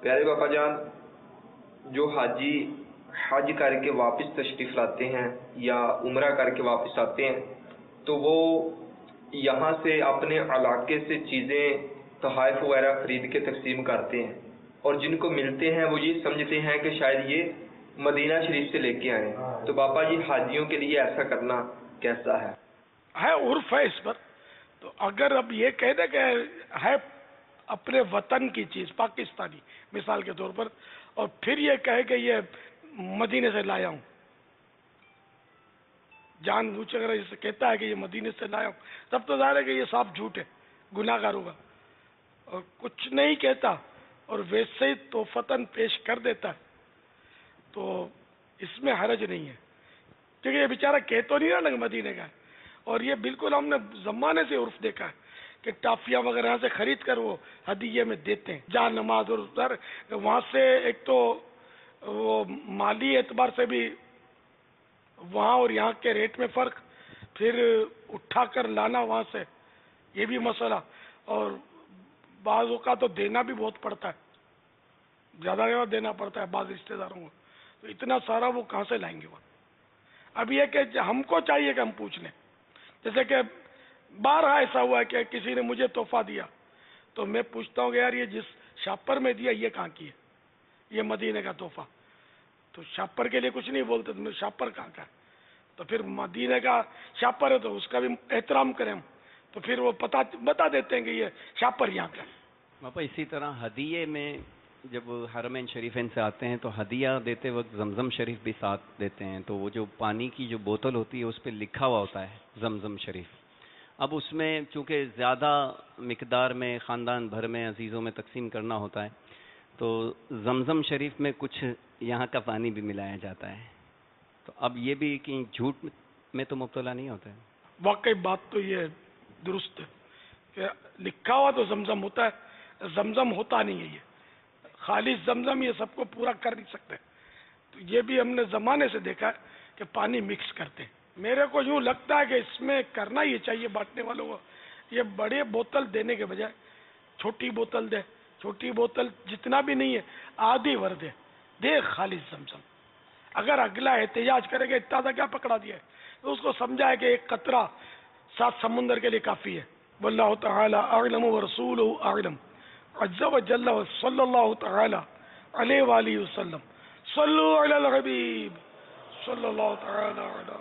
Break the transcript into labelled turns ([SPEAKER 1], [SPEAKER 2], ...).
[SPEAKER 1] پیارے باپا جان، جو حاجی حج کر کے واپس تشریف لاتے ہیں یا عمرہ کر کے واپس آتے ہیں تو وہ یہاں سے اپنے علاقے سے چیزیں تحائف وغیرہ خرید کے تقسیم کرتے ہیں، اور جن کو ملتے ہیں وہ یہ سمجھتے ہیں کہ شاید یہ مدینہ شریف سے لے کے آئیں، تو باپا جی حاجیوں کے لیے ایسا کرنا کیسا ہے؟
[SPEAKER 2] عرف ہے اس پر. تو اگر اب یہ کہہ دیں کہ ہے اپنے وطن کی چیز پاکستانی مثال کے طور پر، اور پھر یہ کہے کہ یہ مدینے سے لایا ہوں، جان بوجھ اگر اسے کہتا ہے کہ یہ مدینے سے لایا ہوں، تب تو ظاہر ہے کہ یہ صاف جھوٹ ہے، گناہ گار ہوگا. اور کچھ نہیں کہتا اور ویسے ہی توفتاً پیش کر دیتا ہے تو اس میں حرج نہیں ہے، کیونکہ یہ بیچارہ کہہ تو نہیں رہا مدینے کا ہے. اور یہ بالکل ہم نے زمانے سے عرف دیکھا ہے کہ ٹافیاں وغیرہ سے خرید کر وہ ہدیے میں دیتے ہیں جہاں نماز. اور وہاں سے ایک تو وہ مالی اعتبار سے بھی وہاں اور یہاں کے ریٹ میں فرق، پھر اٹھا کر لانا وہاں سے یہ بھی مسئلہ، اور بعض اوقات تو دینا بھی بہت پڑتا ہے، زیادہ دینا پڑتا ہے بعض رشتے داروں کو. تو اتنا سارا وہ کہاں سے لائیں گے وہ؟ اب یہ کہ ہم کو چاہیے کہ ہم پوچھ لیں. جیسے کہ بارہا ایسا ہوا ہے کہ کسی نے مجھے تحفہ دیا تو میں پوچھتا ہوں کہ یار یہ جس شاپر میں دیا یہ کہاں کی ہے، یہ مدینے کا تحفہ. تو شاپر کے لیے کچھ نہیں بولتے، تو شاپر کہاں کا ہے؟ تو پھر مدینے کا شاپر ہے تو اس کا بھی احترام کریں ہم. تو پھر وہ بتا دیتے ہیں کہ یہ شاپر یہاں کا ہے.
[SPEAKER 3] باپا اسی طرح ہدیے میں جب حرمین شریفین سے آتے ہیں تو ہدیہ دیتے وقت زمزم شریف بھی ساتھ دیتے ہیں. تو وہ جو پانی کی جو بوتل ہوتی ہے اس پہ لکھا ہوا ہوتا ہے زمزم شریف. اب اس میں چونکہ زیادہ مقدار میں خاندان بھر میں عزیزوں میں تقسیم کرنا ہوتا ہے تو زمزم شریف میں کچھ یہاں کا پانی بھی ملایا جاتا ہے. تو اب یہ بھی کہ جھوٹ میں تو مبتلا نہیں ہوتا ہے.
[SPEAKER 2] واقعی بات تو یہ درست ہے کہ لکھا ہوا تو زمزم ہوتا ہے، زمزم ہوتا نہیں ہے. یہ خالص زمزم یہ سب کو پورا کر نہیں سکتے. تو یہ بھی ہم نے زمانے سے دیکھا ہے کہ پانی مکس کرتے ہیں. میرے کو یوں لگتا ہے کہ اس میں کرنا یہ چاہیے بانٹنے والوں کو، یہ بڑے بوتل دینے کے بجائے چھوٹی بوتل دے. چھوٹی بوتل جتنا بھی نہیں ہے آدھی ور دے خالص زمزم. اگر اگلا احتجاج کرے گا اتنا کیا پکڑا دیا ہے تو اس کو سمجھائے کہ ایک قطرہ 7 سمندر کے لیے کافی ہے. واللہ تعالی اعلم ورسولہ اعلم عز وجل صلی اللہ تعالی علیہ وآلہ وسلم. صلو علی الحبیب صلی اللہ تعالی علیہ